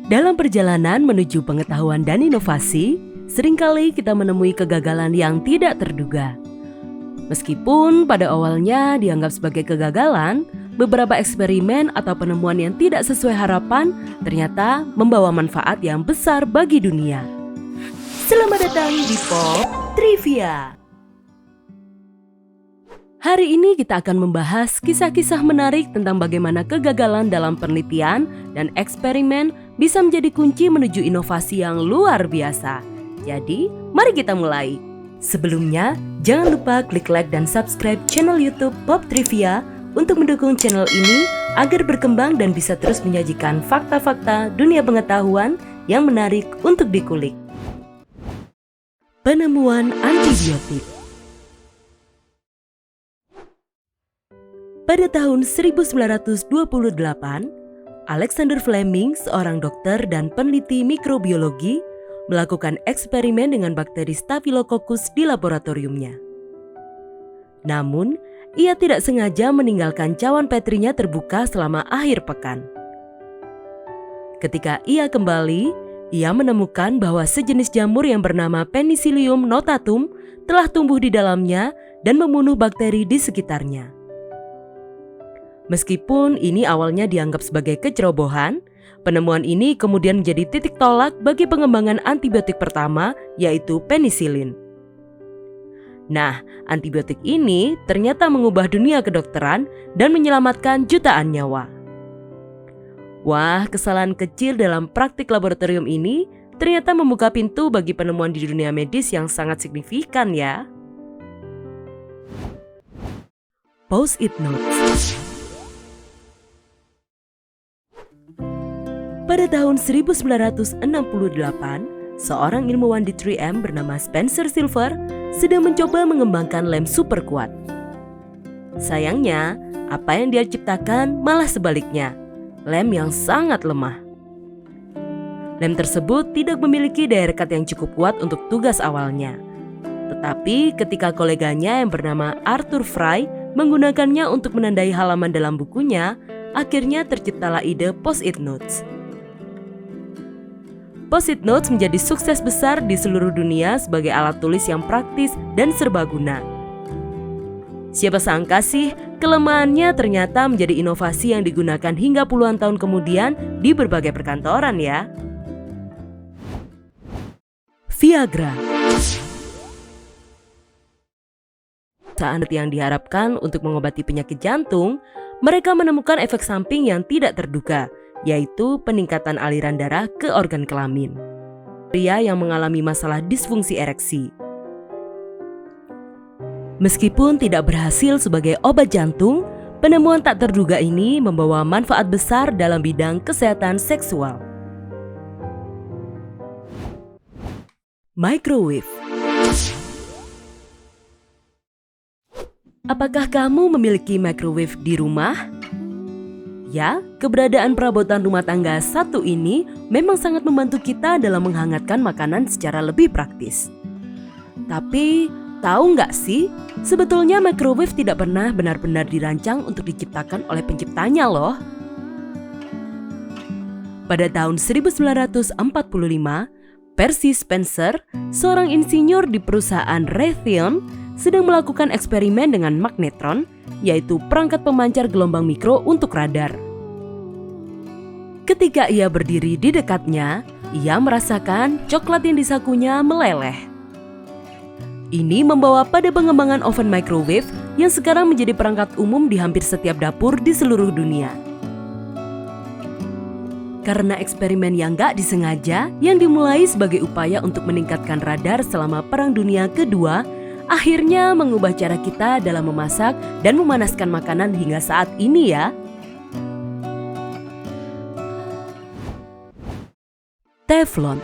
Dalam perjalanan menuju pengetahuan dan inovasi, seringkali kita menemui kegagalan yang tidak terduga. Meskipun pada awalnya dianggap sebagai kegagalan, beberapa eksperimen atau penemuan yang tidak sesuai harapan ternyata membawa manfaat yang besar bagi dunia. Selamat datang di Pop Trivia. Hari ini kita akan membahas kisah-kisah menarik tentang bagaimana kegagalan dalam penelitian dan eksperimen bisa menjadi kunci menuju inovasi yang luar biasa. Jadi, mari kita mulai. Sebelumnya, jangan lupa klik like dan subscribe channel YouTube Pop Trivia untuk mendukung channel ini agar berkembang dan bisa terus menyajikan fakta-fakta dunia pengetahuan yang menarik untuk dikulik. Penemuan antibiotik. Pada tahun 1928, Alexander Fleming, seorang dokter dan peneliti mikrobiologi, melakukan eksperimen dengan bakteri Staphylococcus di laboratoriumnya. Namun, ia tidak sengaja meninggalkan cawan petrinya terbuka selama akhir pekan. Ketika ia kembali, ia menemukan bahwa sejenis jamur yang bernama Penicillium notatum telah tumbuh di dalamnya dan membunuh bakteri di sekitarnya. Meskipun ini awalnya dianggap sebagai kecerobohan, penemuan ini kemudian menjadi titik tolak bagi pengembangan antibiotik pertama, yaitu penisilin. Nah, antibiotik ini ternyata mengubah dunia kedokteran dan menyelamatkan jutaan nyawa. Wah, kesalahan kecil dalam praktik laboratorium ini ternyata membuka pintu bagi penemuan di dunia medis yang sangat signifikan ya. Post-it notes. Pada tahun 1968, seorang ilmuwan di 3M bernama Spencer Silver sedang mencoba mengembangkan lem super kuat. Sayangnya, apa yang dia ciptakan malah sebaliknya, lem yang sangat lemah. Lem tersebut tidak memiliki daya rekat yang cukup kuat untuk tugas awalnya. Tetapi ketika koleganya yang bernama Arthur Fry menggunakannya untuk menandai halaman dalam bukunya, akhirnya terciptalah ide Post-it notes. Post-it notes menjadi sukses besar di seluruh dunia sebagai alat tulis yang praktis dan serbaguna. Siapa sangka sih, kelemahannya ternyata menjadi inovasi yang digunakan hingga puluhan tahun kemudian di berbagai perkantoran ya. Viagra. Saat yang diharapkan untuk mengobati penyakit jantung, mereka menemukan efek samping yang tidak terduga, yaitu peningkatan aliran darah ke organ kelamin. Pria yang mengalami masalah disfungsi ereksi. Meskipun tidak berhasil sebagai obat jantung, penemuan tak terduga ini membawa manfaat besar dalam bidang kesehatan seksual. Microwave. Apakah kamu memiliki microwave di rumah? Ya, keberadaan perabotan rumah tangga satu ini memang sangat membantu kita dalam menghangatkan makanan secara lebih praktis. Tapi, tahu nggak sih, sebetulnya microwave tidak pernah benar-benar dirancang untuk diciptakan oleh penciptanya loh. Pada tahun 1945, Percy Spencer, seorang insinyur di perusahaan Raytheon, sedang melakukan eksperimen dengan magnetron, yaitu perangkat pemancar gelombang mikro untuk radar. Ketika ia berdiri di dekatnya, ia merasakan coklat yang disakunya meleleh. Ini membawa pada pengembangan oven microwave yang sekarang menjadi perangkat umum di hampir setiap dapur di seluruh dunia. Karena eksperimen yang gak disengaja yang dimulai sebagai upaya untuk meningkatkan radar selama Perang Dunia Kedua, akhirnya mengubah cara kita dalam memasak dan memanaskan makanan hingga saat ini ya. Teflon.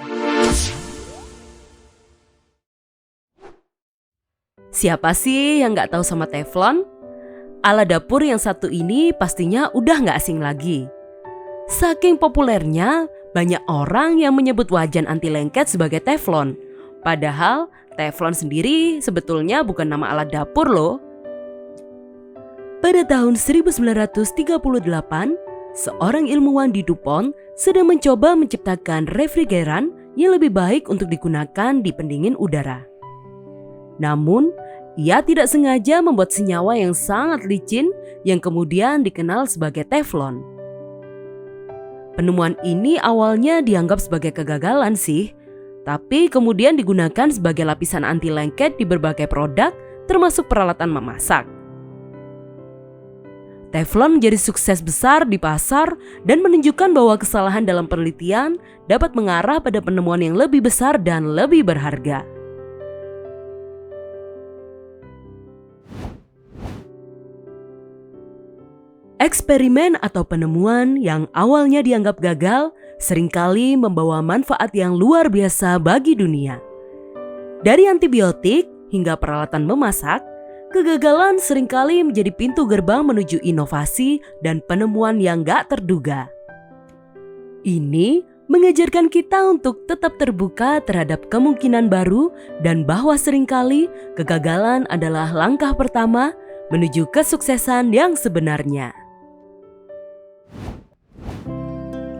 Siapa sih yang gak tahu sama teflon? Alat dapur yang satu ini pastinya udah gak asing lagi. Saking populernya, banyak orang yang menyebut wajan anti lengket sebagai teflon. Padahal teflon sendiri sebetulnya bukan nama alat dapur loh. Pada tahun 1938, seorang ilmuwan di DuPont sedang mencoba menciptakan refrigeran yang lebih baik untuk digunakan di pendingin udara. Namun, ia tidak sengaja membuat senyawa yang sangat licin yang kemudian dikenal sebagai Teflon. Penemuan ini awalnya dianggap sebagai kegagalan sih, tapi kemudian digunakan sebagai lapisan anti lengket di berbagai produk, termasuk peralatan memasak. Teflon menjadi sukses besar di pasar dan menunjukkan bahwa kesalahan dalam penelitian dapat mengarah pada penemuan yang lebih besar dan lebih berharga. Eksperimen atau penemuan yang awalnya dianggap gagal seringkali membawa manfaat yang luar biasa bagi dunia. Dari antibiotik hingga peralatan memasak, kegagalan seringkali menjadi pintu gerbang menuju inovasi dan penemuan yang gak terduga. Ini mengajarkan kita untuk tetap terbuka terhadap kemungkinan baru dan bahwa seringkali kegagalan adalah langkah pertama menuju kesuksesan yang sebenarnya.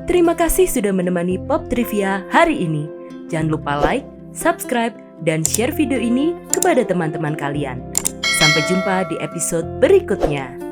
Terima kasih sudah menemani Pop Trivia hari ini. Jangan lupa like, subscribe, dan share video ini kepada teman-teman kalian. Sampai jumpa di episode berikutnya.